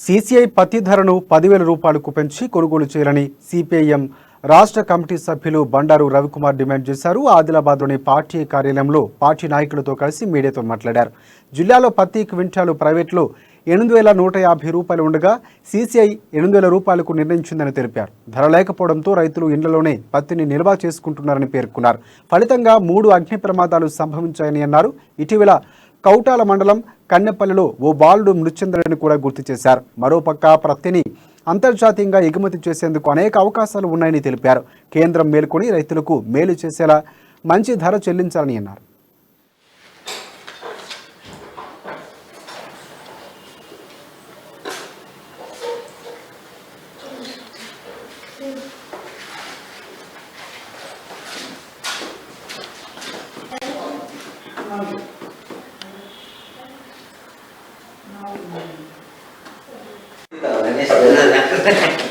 CCI పత్తి ధరను 10,000 రూపాయలకు పెంచి కొనుగోలు చేయాలని సిపిఐఎం రాష్ట్ర కమిటీ సభ్యులు బండారు రవికుమార్ డిమాండ్ చేశారు. ఆదిలాబాద్లోని పార్టీ కార్యాలయంలో పార్టీ నాయకులతో కలిసి మీడియాతో మాట్లాడారు. జిల్లాలో పత్తి క్వింటాలు ప్రైవేట్లో 8,150 రూపాయలు ఉండగా సీసీఐ 8,000 రూపాయలకు నిర్ణయించిందని తెలిపారు. ధర లేకపోవడంతో రైతులు ఇండ్లలోనే పత్తిని నిల్వ చేసుకుంటున్నారని పేర్కొన్నారు. ఫలితంగా 3 అగ్ని ప్రమాదాలు సంభవించాయని అన్నారు. ఇటీవల కౌటాల మండలం కన్నెపల్లిలో ఓ బాలుడు మృతి చెందారని కూడా గుర్తు చేశారు. మరోపక్క పత్తిని అంతర్జాతీయంగా ఎగుమతి చేసేందుకు అనేక అవకాశాలు ఉన్నాయని తెలిపారు. కేంద్రం మేల్కొని రైతులకు మేలు చేసేలా మంచి ధర చెల్లించాలని అన్నారు. Ini sebenarnya